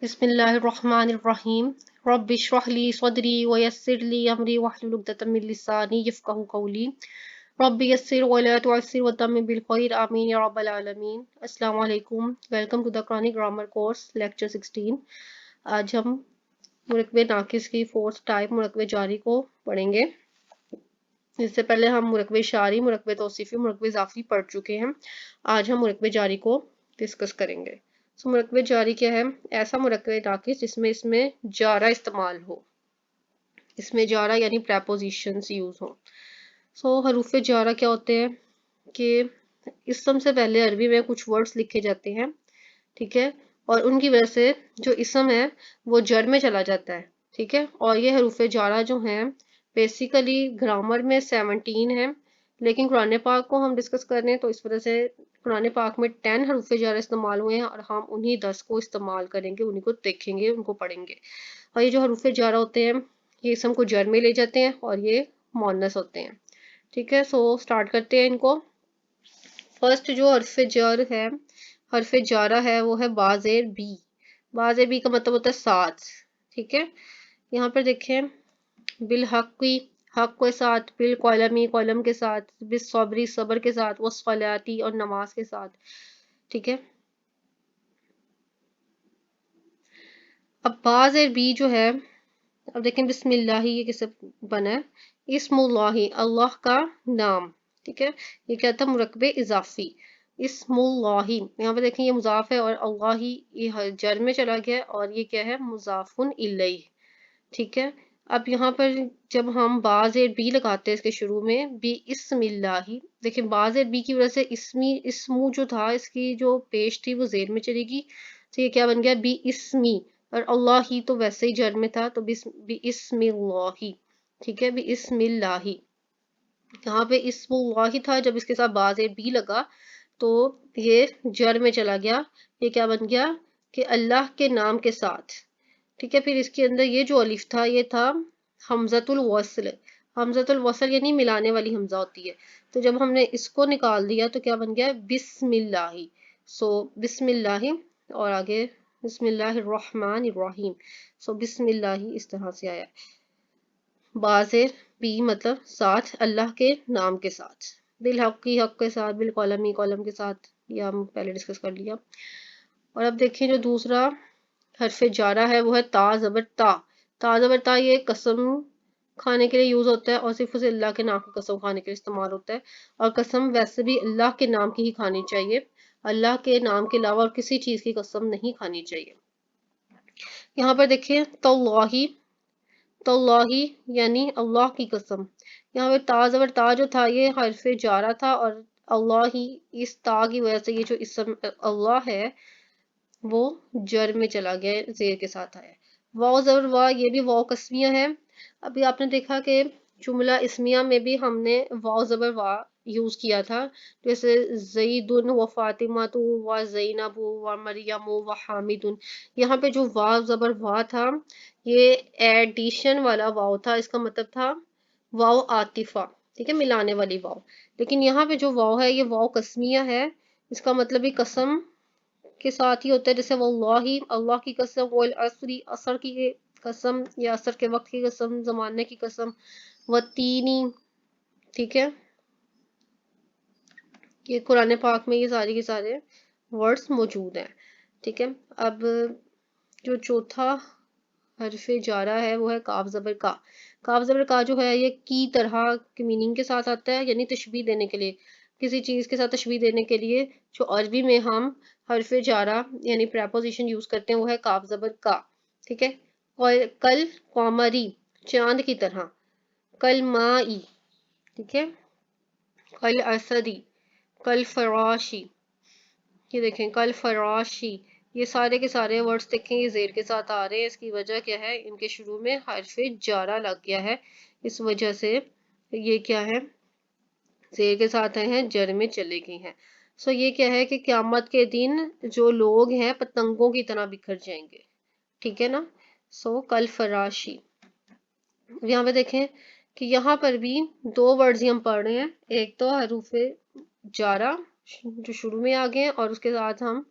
بسم الله الرحمن الرحيم رب اشرح لي صدري ويسر لي أمري واحلل عقدة من لساني يفقهوا قولي رب يسر ولا تعسر وتمم بالخير آمين يا رب العالمين السلام علیکم welcome to the Quranic grammar course lecture 16 آج ہم مرکب ناقص کی فورتھ ٹائپ مرکب جاری کو پڑھیں گے. اس سے پہلے ہم مرکب شعری مرکب توصیفی مرکب اضافی پڑھ چکے ہیں. آج ہم مرکب جاری کو ڈسکس کریں گے. مرکب جاری کیا ہے؟ ایسا مرکب ناقص جس میں جارہ استعمال ہو. اس میں جارہ یعنی پریپوزیشنز یوز ہوں. حروف جارہ کیا ہوتے ہیں کہ اسم سے پہلے عربی میں کچھ ورڈز لکھے جاتے ہیں، ٹھیک ہے، اور ان کی وجہ سے جو اسم ہے وہ جر میں چلا جاتا ہے، ٹھیک ہے. اور یہ حروف جارہ جو ہیں بیسیکلی گرامر میں 17 ہیں، لیکن قرآن پاک کو ہم ڈسکس کر رہے ہیں تو اس وجہ سے قرآن پاک میں 10 حروف جارہ استعمال ہوئے ہیں اور ہم انہی 10 کو استعمال کریں گے، انہی کو دیکھیں گے، ان کو پڑھیں گے. اور یہ جو حروف جارہ ہوتے ہیں یہ اسم کو جر میں لے جاتے ہیں اور یہ مؤنث ہوتے ہیں، ٹھیک ہے. سٹارٹ کرتے ہیں ان کو. فرسٹ جو حرف جر ہے، حرف جارہ ہے، وہ ہے بازیر بی. بازیر بی کا مطلب ہوتا ہے ساتھ، ٹھیک ہے. یہاں پر دیکھیں بالحقی، حق کے ساتھ، بالقلمی، قلم کے ساتھ، بالصبری، صبر کے ساتھ، والصلاتی اور نماز کے ساتھ، ٹھیک ہے. اب بازیر بی جو ہے، اب دیکھیں بسم اللہ یہ کس سے بنا ہے؟ اسم اللہ، اللہ کا نام، ٹھیک ہے. یہ کیا تھا؟ مرکب اضافی. اسم اللہ، یہاں پہ دیکھیں یہ مضاف ہے اور اللہ یہ جر میں چلا گیا اور یہ کیا ہے؟ مضاف الیہ، ٹھیک ہے. اب یہاں پر جب ہم بازیر بی لگاتے ہیں اس کے شروع میں بی اسم اللہ، دیکھیں بازیر بی کی وجہ سے اسمو جو تھا اس کی جو پیش تھی وہ زیر میں چلے گی، تو یہ کیا بن گیا؟ بی اسمی. اور اللہ ہی تو ویسے ہی جر میں تھا تو بی اسم اللہ، ٹھیک ہے. بی اسم اللہ، یہاں پہ اسم اللہ تھا، جب اس کے ساتھ بازیر بی لگا تو یہ جر میں چلا گیا. یہ کیا بن گیا؟ کہ اللہ کے نام کے ساتھ، ٹھیک ہے. پھر اس کے اندر یہ جو الف تھا یہ تھا حمزۃ الوصل. حمزۃ الوصل یعنی ملانے والی حمزہ ہوتی ہے، تو جب ہم نے اس کو نکال دیا تو کیا بن گیا؟ بسم اللہ. بسم اللہ اور آگے بسم اللہ الرحمن الرحیم. بسم اللہ اس طرح سے آیا. بازیر بی مطلب ساتھ، اللہ کے نام کے ساتھ، بالحق کی حق کے ساتھ، بالقلمی قلم کے ساتھ، یہ ہم پہلے ڈسکس کر لیا. اور اب دیکھیں جو دوسرا حرف جارہ ہے وہ ہے تا زبر تا. تا زبر تا یہ قسم کھانے کے لیے یوز ہوتا ہے اور صرف اسے اللہ کے نام کی قسم کھانے کے لیے استعمال ہوتا ہے. اور قسم ویسے بھی اللہ کے نام کی ہی کھانی چاہیے، اللہ کے نام کے علاوہ اور کسی چیز کی قسم نہیں کھانی چاہیے. یہاں پر دیکھیں تاللہ، تاللہ یعنی اللہ کی قسم. یہاں پر تا زبر تا جو تھا یہ حرف جارہ تھا اور اللہ ہی اس تا کی وجہ سے یہ جو اسم اللہ ہے وہ جر میں چلا گیا، زیر کے ساتھ آیا. واو زبر وا، یہ بھی واو قسمیہ ہے. ابھی آپ نے دیکھا کہ جملہ اسمیہ میں بھی ہم نے واو زبر وا یوز کیا تھا، جیسے زید و فاطمہ و زینب و مریم و حامد. یہاں پہ جو واو زبر وا تھا یہ ایڈیشن والا واو تھا، اس کا مطلب تھا واو عاطفہ، ٹھیک ہے، ملانے والی واو. لیکن یہاں پہ جو واو ہے یہ واو قسمیہ ہے، اس کا مطلب ہی قسم کے ساتھ ہی ہوتا ہے، جیسے واللہ اللہ کی قسم، والعصر عصر کی قسم یا عصر کے وقت کی قسم، زمانے کی قسم، والتینی، ٹھیک ہے. یہ قرآن پاک میں یہ سارے کے سارے ورڈز موجود ہیں، ٹھیک ہے. اب جو چوتھا حرف جارہ ہے وہ ہے کاف زبر کا. کاف زبر کا جو ہے یہ کی طرح کے میننگ کے ساتھ آتا ہے، یعنی تشبیہ دینے کے لیے، کسی چیز کے ساتھ تشبیہ دینے کے لیے جو عربی میں ہم حرف جارہ یعنی پریپوزیشن یوز کرتے ہیں وہ ہے کاف زبر کا، ٹھیک ہے. کل قمری چاند کی طرح، کل مائی، ٹھیک ہے، کل اسدی، کل فراشی. یہ دیکھیں کل فراشی، یہ سارے کے سارے ورڈز دیکھیں یہ زیر کے ساتھ آ رہے ہیں. اس کی وجہ کیا ہے؟ ان کے شروع میں حرف جارہ لگ گیا ہے، اس وجہ سے یہ کیا ہے؟ زیر کے ساتھ آئے ہیں، جر میں چلے گئے ہیں. یہ کیا ہے کہ قیامت کے دن جو لوگ ہیں پتنگوں کی طرح بکھر جائیں گے، ٹھیک ہے نا. کل فراشی. یہاں پہ دیکھیں کہ یہاں پر بھی دو ورڈز ہم پڑھ رہے ہیں، ایک تو حروف جارہ جو شروع میں آ گئے ہیں اور اس کے ساتھ ہم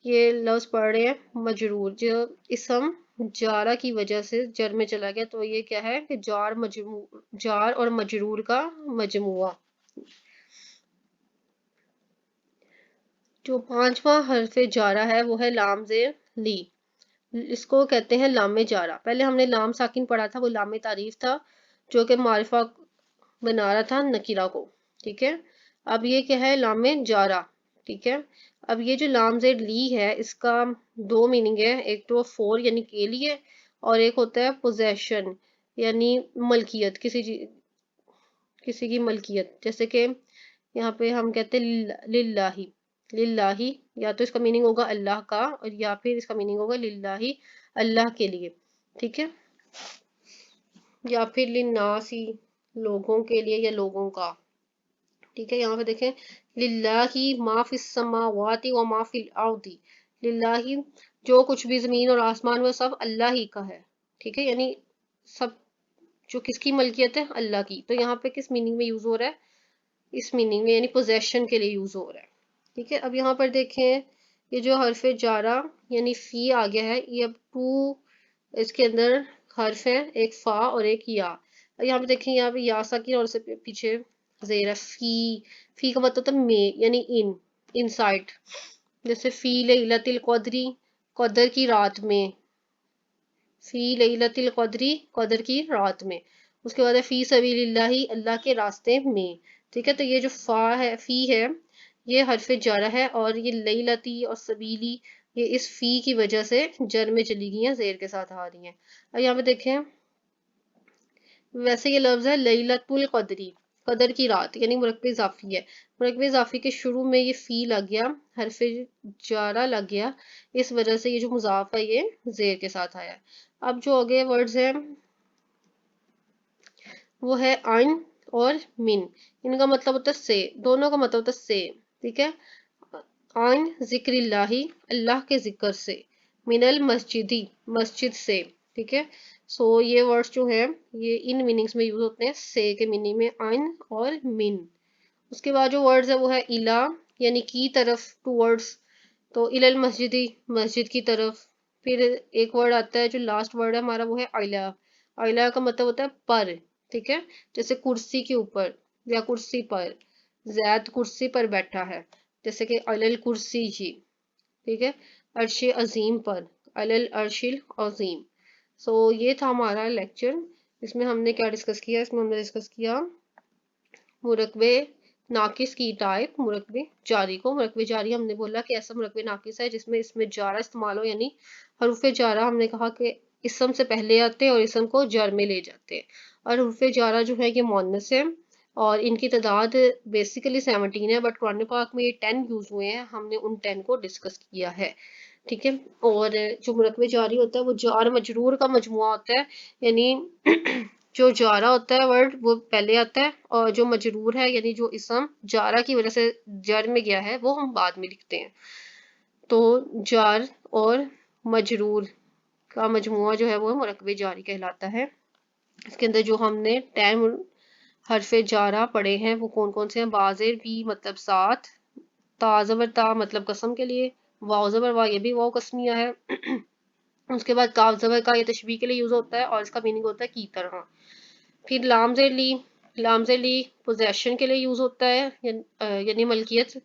یہ لفظ پڑھ رہے ہیں مجرور، جو اسم جارہ کی وجہ سے جر میں چلا گیا، تو یہ کیا ہے کہ جار اور مجرور کا مجموعہ۔ جو پانچواں حرف جارہ ہے وہ ہے لام زیر لی، اس کو کہتے ہیں لام جارہ۔ پہلے ہم نے لام ساکن پڑھا تھا، وہ لام تعریف تھا جو کہ معرفہ بنا رہا تھا نکیرہ کو، ٹھیک ہے۔ اب یہ کیا ہے؟ لام جارہ، ٹھیک ہے۔ اب یہ جو لام زیر لی ہے اس کا دو میننگ ہے، ایک تو فور یعنی کے لیے، اور ایک ہوتا ہے پوزیشن یعنی ملکیت، کسی کی ملکیت، جیسے کہ یہاں پہ ہم کہتے ہیں للہ، للہ، یا تو اس کا میننگ ہوگا اللہ کا، اور یا پھر اس کا میننگ ہوگا للہ، اللہ کے لیے، ٹھیک ہے، یا پھر للناسی، لوگوں کے لیے یا لوگوں کا، ٹھیک ہے۔ یہاں پہ دیکھیں للہ ما فی السماوات و ما فی الارض، للہ جو کچھ بھی زمین اور آسمان میں سب اللہ ہی کا ہے، ٹھیک ہے، یعنی سب جو کس کی ملکیت ہے؟ اللہ کی۔ تو یہاں پہ کس میننگ میں یوز ہو رہا ہے؟ اس میننگ میں، یعنی پوزیشن کے لیے یوز ہو رہا ہے، ٹھیک ہے۔ اب یہاں پر دیکھیں یہ جو حرف جارہ یعنی فی آ گیا ہے، یہ اب ٹو اس کے اندر حرف ہیں، ایک فا اور ایک یا۔ یہاں پہ دیکھیں یہاں پہ یا ساکن اور اس سے پیچھے زیر ہے، فی کا مطلب ہوتا ہے میں، یعنی ان سائڈ، جیسے فی لیلۃ القدری، قدر کی رات میں، فی لیلۃ القدری، قدر کی رات میں۔ اس کے بعد ہے فی سبیل اللہ، اللہ کے راستے میں، ٹھیک ہے۔ تو یہ جو فا ہے، فی ہے، یہ حرف جارہ ہے، اور یہ لیلتی اور سبیلی یہ اس فی کی وجہ سے جر میں چلی گئی ہیں، زیر کے ساتھ آ رہی ہیں۔ اور یہاں پہ دیکھیں ویسے یہ لفظ ہے لیلۃ القدری، قدر کی رات، یعنی مرکب اضافی ہے، مرکب اضافی کے شروع میں یہ فی لگ گیا، حرف جارہ لگ گیا، اس وجہ سے یہ جو مضاف ہے یہ زیر کے ساتھ آیا ہے۔ اب جو آگے ورڈز ہیں وہ ہے عین اور من، ان کا مطلب ہوتا ہے سے، دونوں کا مطلب ہوتا ہے سے، ٹھیک ہے۔ عین ذکر اللہ، اللہ کے ذکر سے، من المسجدی، مسجد سے، ٹھیک ہے۔ سو یہ ورڈز جو ہیں یہ ان میننگز میں یوز ہوتے ہیں، سے کے میننگ میں عین اور من۔ اس کے بعد جو ورڈز ہے وہ ہے الا، یعنی کی طرف، ٹورڈز، تو الی المسجدی، مسجد کی طرف۔ پھر ایک ورڈ آتا ہے جو لاسٹ ورڈ ہے ہمارا، وہ ہے اعلیٰ، اعلیٰ کا مطلب ہوتا ہے پر، ٹھیک ہے، جیسے کرسی کے اوپر یا کرسی پر، زید کرسی پر بیٹھا ہے، جیسے کہ علی الکرسی جی، ٹھیک ہے، عرش عظیم پر، علی العرش العظیم۔ سو یہ تھا ہمارا لیکچر، اس میں ہم نے کیا ڈسکس کیا؟ اس میں ہم نے ڈسکس کیا مرکب ناقص کی ٹائپ، مرکب جاری کو۔ مرکب جاری ہم نے بولا کہ ایسا مرکب ناقص ہے جس میں اس میں جارہ استعمال ہو، یعنی حروف جارہ ہم نے کہا کہ اسم سے پہلے آتے ہیں اور اسم کو جر میں لے جاتے ہیں، اور حروف جارہ جو ہے یہ مؤنث ہے، اور ان کی تعداد بیسیکلی 17 ہے، بٹ قرآن پاک میں یہ 10 یوز ہوئے ہیں، ہم نے ان 10 کو ڈسکس کیا ہے، ٹھیک ہے۔ اور جو مرکب جاری ہوتا ہے وہ جار مجرور کا مجموعہ ہوتا ہے، یعنی جو جارہ ہوتا ہے ورڈ وہ پہلے آتا ہے، اور جو مجرور ہے یعنی جو اسم جارہ کی وجہ سے جر میں گیا ہے وہ ہم بعد میں لکھتے ہیں۔ تو جار اور مجرور کا مجموعہ جو ہے وہ مرکب جاری کہلاتا ہے۔ اس کے اندر جو ہم نے 10 حرف جارہ پڑھے ہیں وہ کون کون سے ہیں؟ با زیر بی مطلب ساتھ، تا زبر تا مطلب قسم کے لیے، واو زبر وا یہ بھی واو قسمیہ ہے، اس کے بعد کاف زبر کا یہ تشبیہ کے لیے یوز ہوتا ہے، اور اس کا میننگ ہوتا ہے کی طرح۔ پھر لام زیر لی، لام زیر لی پوزیشن کے لیے یوز ہوتا ہے، یعنی ملکیت،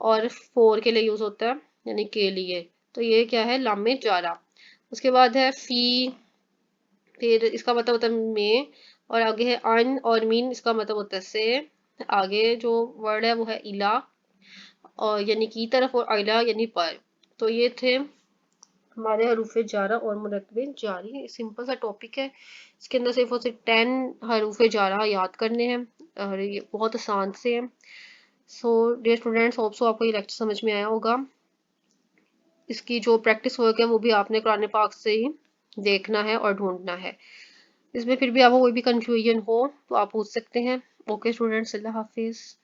اور فور کے لیے یوز ہوتا ہے یعنی کے لیے، تو یہ کیا ہے؟ لام جارہ۔ اس کے بعد ہے فی، پھر اس کا مطلب ہوتا ہے میں، اور آگے ہے عن اور مین، اس کا مطلب ہوتا ہے سے۔ آگے جو ورڈ ہے وہ ہے الا، اور یعنی کی طرف، اور اعلیٰ یعنی پر۔ تو یہ تھے ہمارے حروف جارہ اور مرکب جاری، سمپل سا ٹاپک ہے، اس کے اندر صرف اور صرف 10 حروف جارہ یاد کرنے ہیں، اور یہ بہت آسان سے ہیں۔ So dear students, hope so آپ کو یہ لیکچر سمجھ میں آیا ہوگا، اس کی جو پریکٹس ورک ہے وہ بھی آپ نے قرآن پاک سے ہی دیکھنا ہے اور ڈھونڈنا ہے۔ اس میں پھر بھی آپ کو کوئی بھی کنفیوژن ہو تو آپ پوچھ سکتے ہیں۔ اوکے اسٹوڈینٹس، اللہ حافظ۔